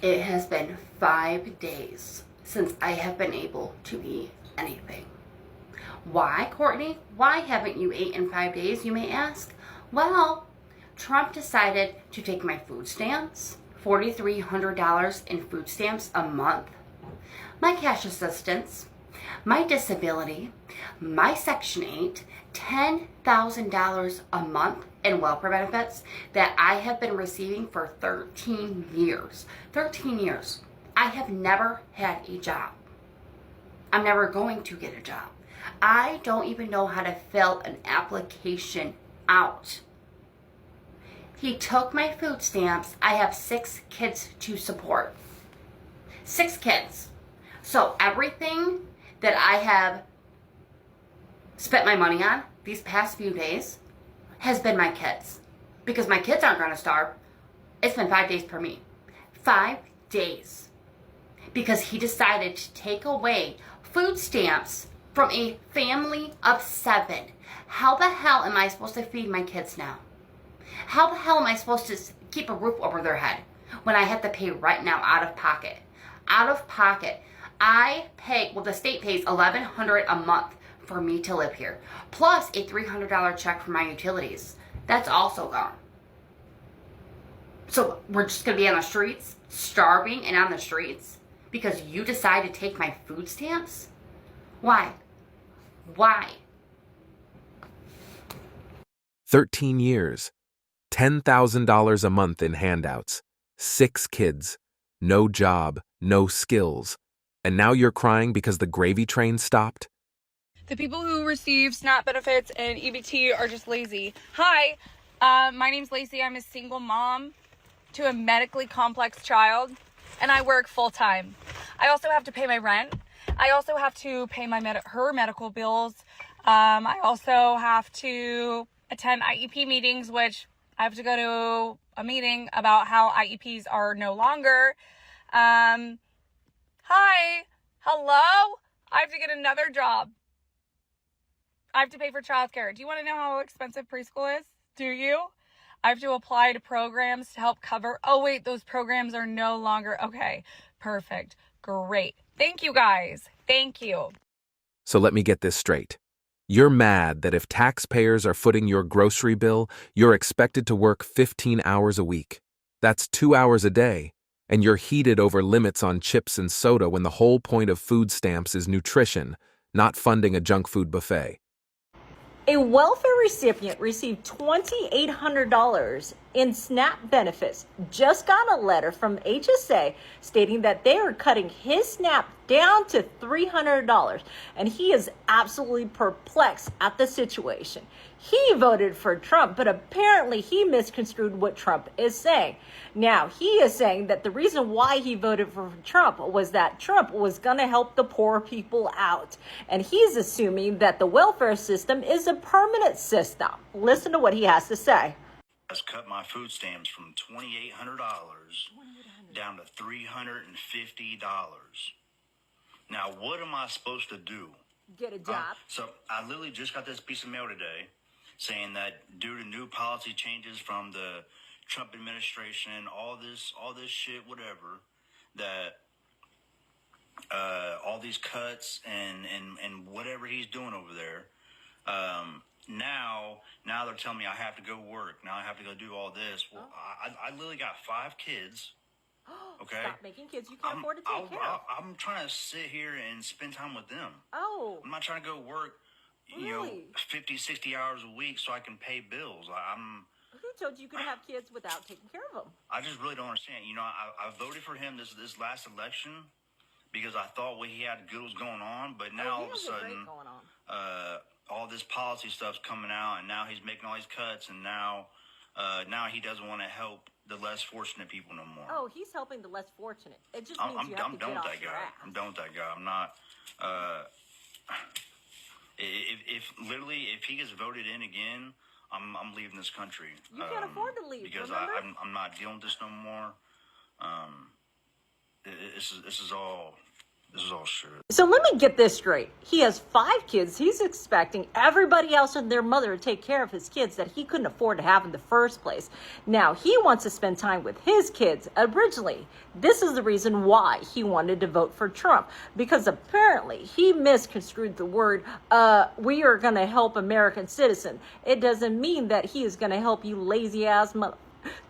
It has been 5 days since I have been able to eat anything. Why, Courtney? Why haven't you ate in 5 days, you may ask? Well, Trump decided to take my food stamps, $4,300 in food stamps a month, my cash assistance, my disability, my Section 8, $10,000 a month in welfare benefits that I have been receiving for 13 years. 13 years. I have never had a job. I'm never going to get a job. I don't even know how to fill an application out. He took my food stamps. I have 6 kids to support. 6 kids. So everything that I have spent my money on these past few days has been my kids. Because my kids aren't going to starve. It's been 5 days per me. 5 days. Because he decided to take away food stamps from a family of 7. How the hell am I supposed to feed my kids now? How the hell am I supposed to keep a roof over their head when I have to pay right now out of pocket? Out of pocket. I pay, well, the state pays $1,100 a month for me to live here, plus a $300 check for my utilities. That's also gone. So we're just going to be on the streets, starving and on the streets, because you decide to take my food stamps? Why? Why? 13 years, $10,000 a month in handouts, 6 kids, no job, no skills, and now you're crying because the gravy train stopped? The people who receive SNAP benefits and EBT are just lazy. Hi, my name's Lacey. I'm a single mom to a medically complex child, and I work full-time. I also have to pay my rent. I also have to pay her medical bills. I also have to attend IEP meetings, which I have to go to a meeting about how IEPs are no longer. Hi, hello? I have to get another job. I have to pay for childcare. Do you want to know how expensive preschool is? Do you? I have to apply to programs to help cover. Oh, wait, those programs are no longer. Okay, perfect. Great. Thank you, guys. Thank you. So let me get this straight. You're mad that if taxpayers are footing your grocery bill, you're expected to work 15 hours a week. That's 2 hours a day. And you're heated over limits on chips and soda when the whole point of food stamps is nutrition, not funding a junk food buffet. A welfare recipient received $2,800 in SNAP benefits. Just got a letter from HSA stating that they are cutting his SNAP down to $300, and he is absolutely perplexed at the situation. He voted for Trump, but apparently he misconstrued what Trump is saying. Now, he is saying that the reason why he voted for Trump was that Trump was going to help the poor people out. And he's assuming that the welfare system is a permanent system. Listen to what he has to say. Has cut my food stamps from $2,800 down to $350. Now, what am I supposed to do? Get a job. So I literally just got this piece of mail today saying that due to new policy changes from the Trump administration, all this shit, whatever, that all these cuts and whatever he's doing over there, now they're telling me I have to go work. Now I have to go do all this. Well, I literally got 5 kids. Okay. Stop making kids you can't afford to take care of. I'm trying to sit here and spend time with them. Oh. I'm not trying to go work, Really? 50, 60 hours a week so I can pay bills. Who told you could have kids without taking care of them? I just really don't understand. I voted for him this last election because I thought what he had good was going on, but now all of a sudden, all this policy stuff's coming out, and now he's making all these cuts, and now he doesn't want to help the less fortunate people no more. Oh, he's helping the less fortunate. It just means you have to get off your ass. I'm done with that guy. I'm not. If he gets voted in again, I'm leaving this country. You can't afford to leave because remember? I'm not dealing with this no more. This is all This is all shit. So let me get this straight. He has 5 kids. He's expecting everybody else and their mother to take care of his kids that he couldn't afford to have in the first place. Now he wants to spend time with his kids. Originally, this is the reason why he wanted to vote for Trump, because apparently he misconstrued the word, we are going to help American citizen. It doesn't mean that he is going to help you lazy ass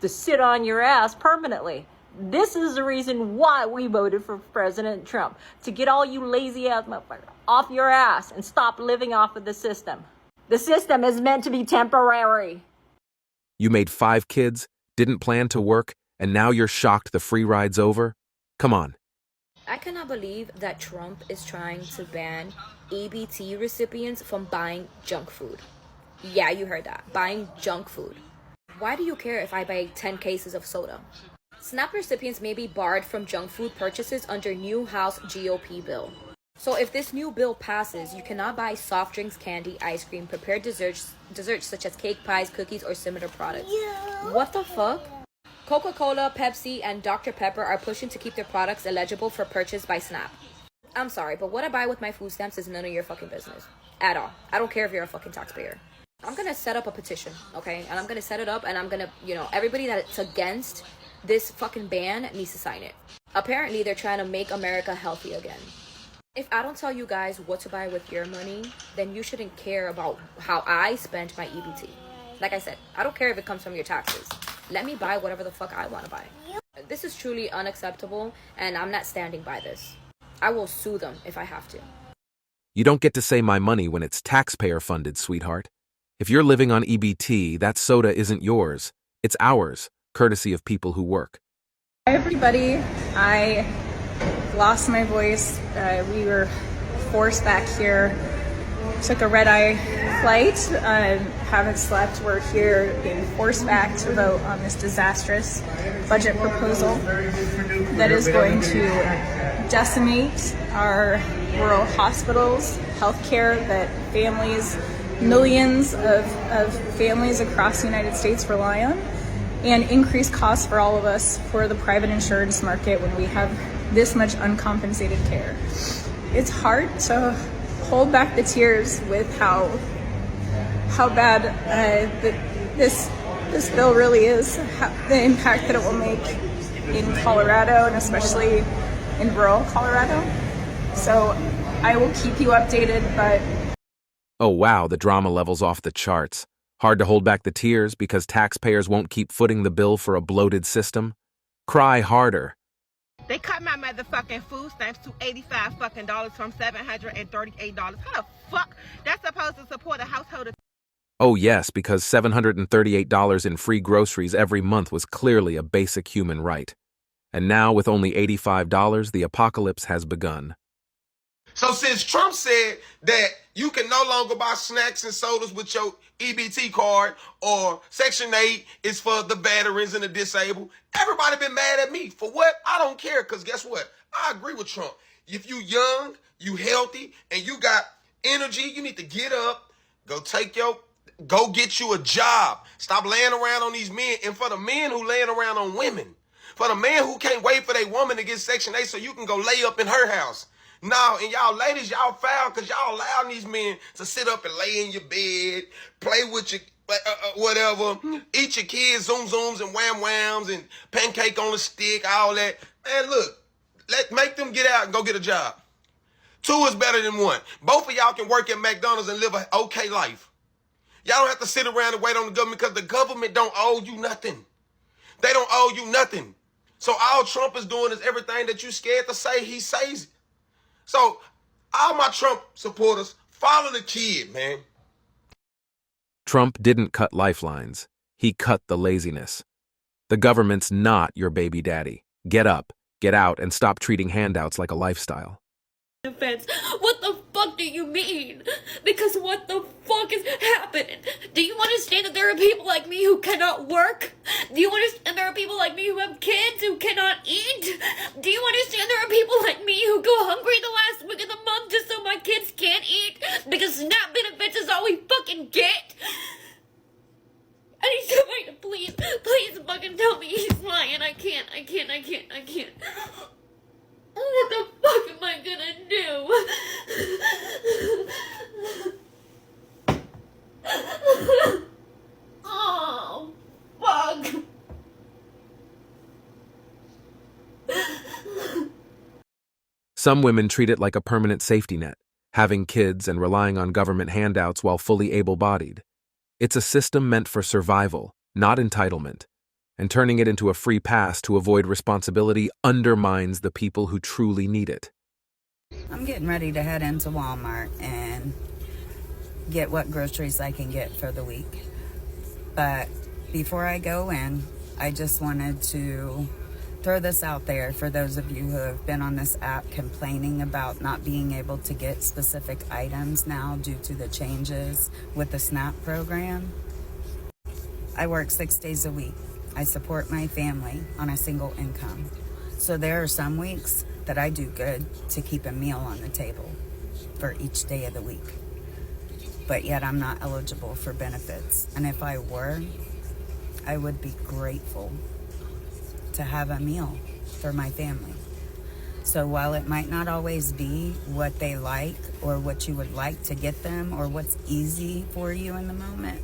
to sit on your ass permanently. This is the reason why we voted for President Trump, to get all you lazy ass motherfuckers off your ass and stop living off of the system. The system is meant to be temporary. You made 5 kids, didn't plan to work, and now you're shocked the free ride's over? Come on. I cannot believe that Trump is trying to ban EBT recipients from buying junk food. Yeah, you heard that. Buying junk food. Why do you care if I buy 10 cases of soda? SNAP recipients may be barred from junk food purchases under new House GOP bill. So if this new bill passes, you cannot buy soft drinks, candy, ice cream, prepared desserts such as cake, pies, cookies, or similar products. What the fuck? Coca-Cola, Pepsi, and Dr. Pepper are pushing to keep their products eligible for purchase by SNAP. I'm sorry, but what I buy with my food stamps is none of your fucking business. At all. I don't care if you're a fucking taxpayer. I'm gonna set up a petition, okay? And I'm gonna set it up, and I'm gonna, everybody that's against this fucking ban needs to sign it. Apparently, they're trying to make America healthy again. If I don't tell you guys what to buy with your money, then you shouldn't care about how I spent my EBT. Like I said, I don't care if it comes from your taxes. Let me buy whatever the fuck I want to buy. This is truly unacceptable, and I'm not standing by this. I will sue them if I have to. You don't get to say my money when it's taxpayer-funded, sweetheart. If you're living on EBT, that soda isn't yours. It's ours, courtesy of people who work. Hi everybody, I lost my voice. We were forced back here. Took a red-eye flight. Haven't slept. We're here being forced back to vote on this disastrous budget proposal that is going to decimate our rural hospitals, healthcare that families, millions of families across the United States rely on, and increase costs for all of us for the private insurance market when we have this much uncompensated care. It's hard to hold back the tears with how bad this bill really is, the impact that it will make in Colorado and especially in rural Colorado. So I will keep you updated, but... Oh wow, the drama level's off the charts. Hard to hold back the tears because taxpayers won't keep footing the bill for a bloated system? Cry harder. They cut my motherfucking food stamps to $85 fucking dollars from $738. How the fuck that's supposed to support a household of... Oh yes, because $738 in free groceries every month was clearly a basic human right. And now with only $85, the apocalypse has begun. So since Trump said that you can no longer buy snacks and sodas with your EBT card, or Section 8 is for the veterans and the disabled, everybody been mad at me. For what? I don't care, because guess what? I agree with Trump. If you young, you healthy, and you got energy, you need to get up, go get you a job. Stop laying around on these men. And for the men who laying around on women, for the man who can't wait for their woman to get Section 8 so you can go lay up in her house. No, and y'all ladies, y'all foul because y'all allowing these men to sit up and lay in your bed, play with your whatever, eat your kids zoom-zooms and wham-whams and pancake on a stick, all that. Man, look, make them get out and go get a job. 2 is better than 1. Both of y'all can work at McDonald's and live an okay life. Y'all don't have to sit around and wait on the government because the government don't owe you nothing. They don't owe you nothing. So all Trump is doing is everything that you scared to say, he says it. So, all my Trump supporters, follow the kid, man. Trump didn't cut lifelines. He cut the laziness. The government's not your baby daddy. Get up, get out, and stop treating handouts like a lifestyle. What the fuck do you mean? Because what the fuck is happening? Do you understand that there are people like me who cannot work? Do you understand there are people like me who have kids who cannot eat? Do you understand there are people like me who go hungry the last week of the month just so my kids can't eat? Because SNAP benefits is all we fucking get? I need somebody to please fucking tell me he's lying. I can't. What the fuck am I gonna Some women treat it like a permanent safety net, having kids and relying on government handouts while fully able-bodied. It's a system meant for survival, not entitlement, and turning it into a free pass to avoid responsibility undermines the people who truly need it. I'm getting ready to head into Walmart and get what groceries I can get for the week. But before I go in, I just wanted to throw this out there for those of you who have been on this app complaining about not being able to get specific items now due to the changes with the SNAP program. I work 6 days a week. I support my family on a single income. So there are some weeks that I do good to keep a meal on the table for each day of the week. But yet I'm not eligible for benefits. And if I were, I would be grateful to have a meal for my family. So while it might not always be what they like or what you would like to get them or what's easy for you in the moment,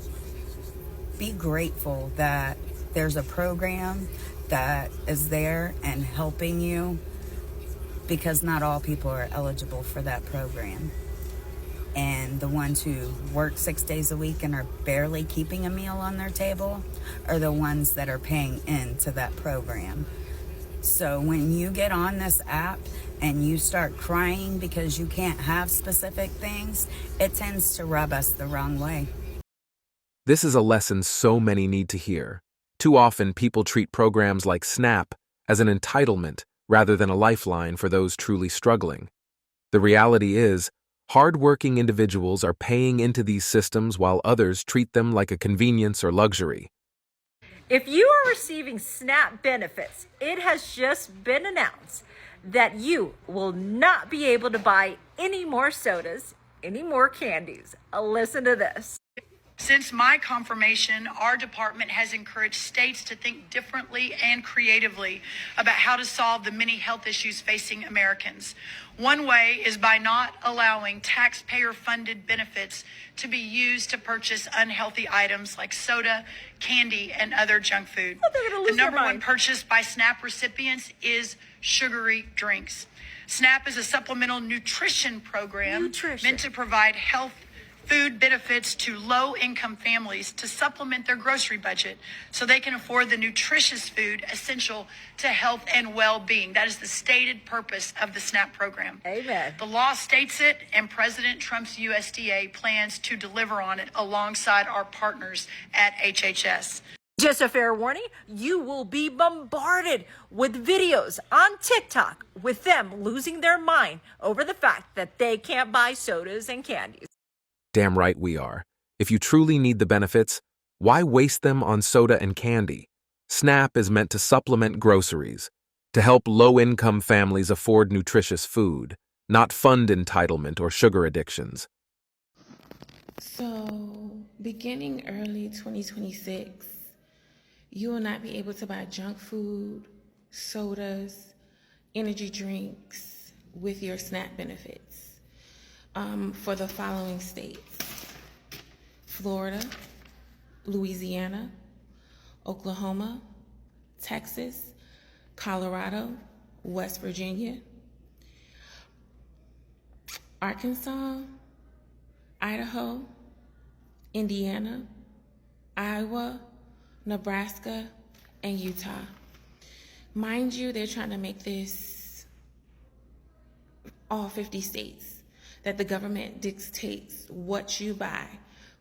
be grateful that there's a program that is there and helping you, because not all people are eligible for that program. And the ones who work 6 days a week and are barely keeping a meal on their table are the ones that are paying into that program. So when you get on this app and you start crying because you can't have specific things, it tends to rub us the wrong way. This is a lesson so many need to hear. Too often, people treat programs like SNAP as an entitlement rather than a lifeline for those truly struggling. The reality is, hard-working individuals are paying into these systems while others treat them like a convenience or luxury. If you are receiving SNAP benefits, it has just been announced that you will not be able to buy any more sodas, any more candies. Listen to this. Since my confirmation, our department has encouraged states to think differently and creatively about how to solve the many health issues facing Americans. One way is by not allowing taxpayer-funded benefits to be used to purchase unhealthy items like soda, candy, and other junk food. The number one purchase by SNAP recipients is sugary drinks. SNAP is a supplemental nutrition program meant to provide health food benefits to low-income families to supplement their grocery budget so they can afford the nutritious food essential to health and well-being. That is the stated purpose of the SNAP program. Amen. The law states it, and President Trump's USDA plans to deliver on it alongside our partners at HHS. Just a fair warning, you will be bombarded with videos on TikTok with them losing their mind over the fact that they can't buy sodas and candies. Damn right we are. If you truly need the benefits, why waste them on soda and candy? SNAP is meant to supplement groceries, to help low-income families afford nutritious food, not fund entitlement or sugar addictions. So, beginning early 2026, you will not be able to buy junk food, sodas, energy drinks with your SNAP benefits. For the following states: Florida, Louisiana, Oklahoma, Texas, Colorado, West Virginia, Arkansas, Idaho, Indiana, Iowa, Nebraska, and Utah. Mind you, they're trying to make this all 50 states, that the government dictates what you buy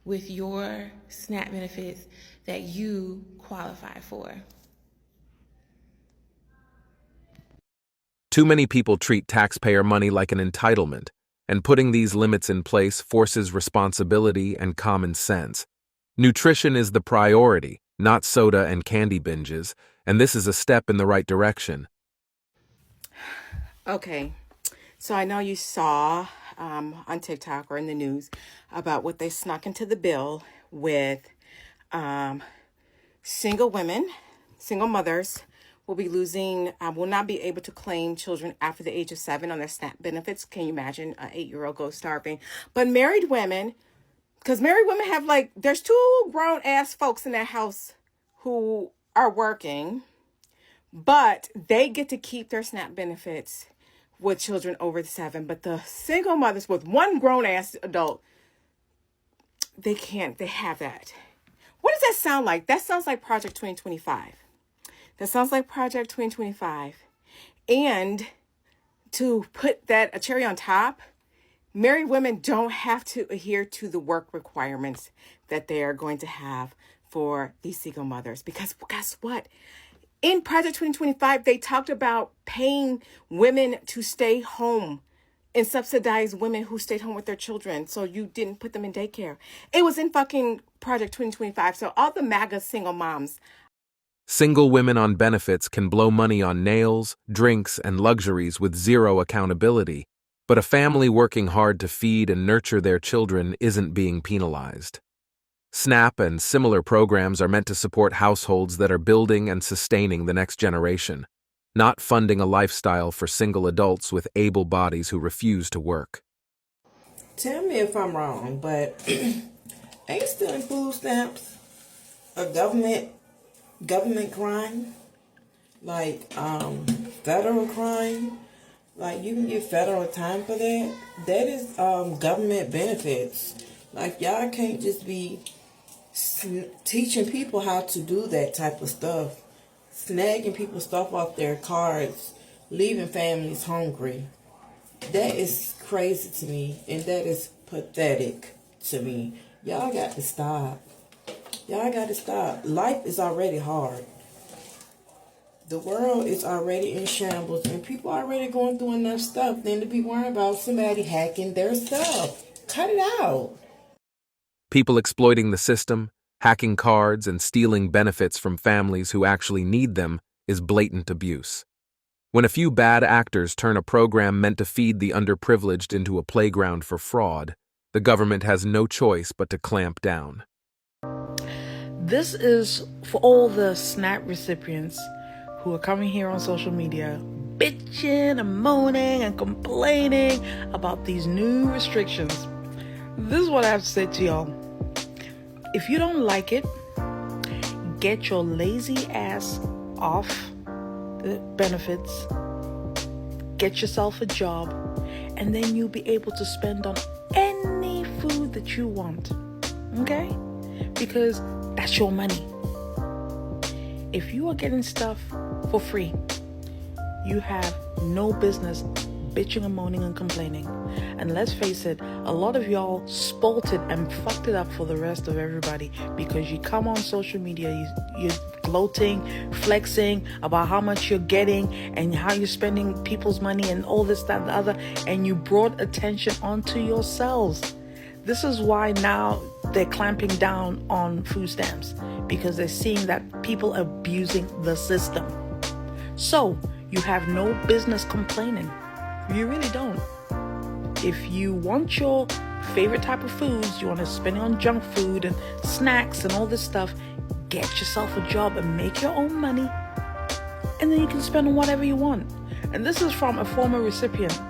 with your SNAP benefits that you qualify for. Too many people treat taxpayer money like an entitlement, and putting these limits in place forces responsibility and common sense. Nutrition is the priority, not soda and candy binges, and this is a step in the right direction. Okay, so I know you saw on TikTok or in the news about what they snuck into the bill with single women, single mothers will not be able to claim children after the age of 7 on their SNAP benefits. Can you imagine an 8-year-old goes starving? But married women, because married women have there's 2 grown ass folks in that house who are working, but they get to keep their SNAP benefits with children over 7, but the single mothers with one grown-ass adult, they have that. What does that sound like? That sounds like Project 2025. That sounds like Project 2025. And to put that a cherry on top, married women don't have to adhere to the work requirements that they are going to have for these single mothers. Because guess what? In Project 2025, they talked about paying women to stay home and subsidize women who stayed home with their children so you didn't put them in daycare. It was in fucking Project 2025. So all the MAGA single moms. Single women on benefits can blow money on nails, drinks, and luxuries with zero accountability, but a family working hard to feed and nurture their children isn't being penalized. SNAP and similar programs are meant to support households that are building and sustaining the next generation, not funding a lifestyle for single adults with able bodies who refuse to work. Tell me if I'm wrong, but ain't stealing food stamps a government crime? Like federal crime? Like you can get federal time for that? That is government benefits. Like y'all can't just be teaching people how to do that type of stuff, snagging people's stuff off their cards, leaving families hungry. That is crazy to me, and that is pathetic to me. Y'all got to stop. Y'all got to stop. Life is already hard. The world is already in shambles, and people are already going through enough stuff than to be worried about somebody hacking their stuff. Cut it out. People exploiting the system, hacking cards, and stealing benefits from families who actually need them is blatant abuse. When a few bad actors turn a program meant to feed the underprivileged into a playground for fraud, the government has no choice but to clamp down. This is for all the SNAP recipients who are coming here on social media bitching and moaning and complaining about these new restrictions. This is what I have to say to y'all. If you don't like it, get your lazy ass off the benefits, get yourself a job, and then you'll be able to spend on any food that you want. Okay? Because that's your money. If you are getting stuff for free, you have no business bitching and moaning and complaining. And let's face it, a lot of y'all spoilt it and fucked it up for the rest of everybody because you come on social media, you're gloating, flexing about how much you're getting and how you're spending people's money and all this, that, and the other, and you brought attention onto yourselves. This is why now they're clamping down on food stamps, because they're seeing that people are abusing the system. So you have no business complaining. You really don't. If you want your favorite type of foods, you want to spend it on junk food and snacks and all this stuff, get yourself a job and make your own money, and then you can spend on whatever you want. And this is from a former recipient.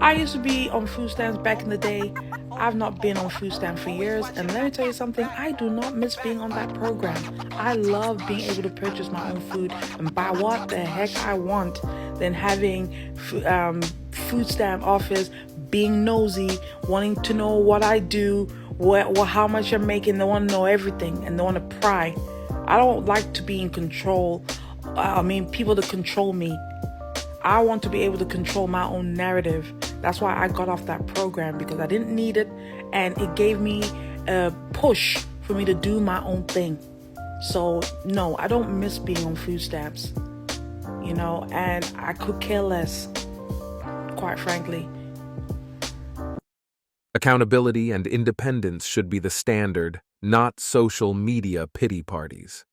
I used to be on food stamps back in the day. I've not been on food stamps for years, and let me tell you something, I do not miss being on that program. I love being able to purchase my own food and buy what the heck I want, than having food stamp office, being nosy, wanting to know what I do, how much I'm making. They want to know everything and they want to pry. I don't like to be in control. People to control me. I want to be able to control my own narrative. That's why I got off that program, because I didn't need it, and it gave me a push for me to do my own thing. So no, I don't miss being on food stamps, and I could care less, quite frankly. Accountability and independence should be the standard, not social media pity parties.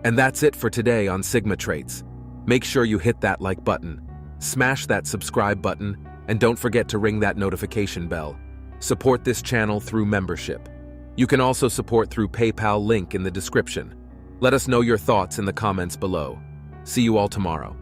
And that's it for today on Sigma Traits. Make sure you hit that like button, smash that subscribe button, and don't forget to ring that notification bell. Support this channel through membership. You can also support through PayPal, link in the description. Let us know your thoughts in the comments below. See you all tomorrow.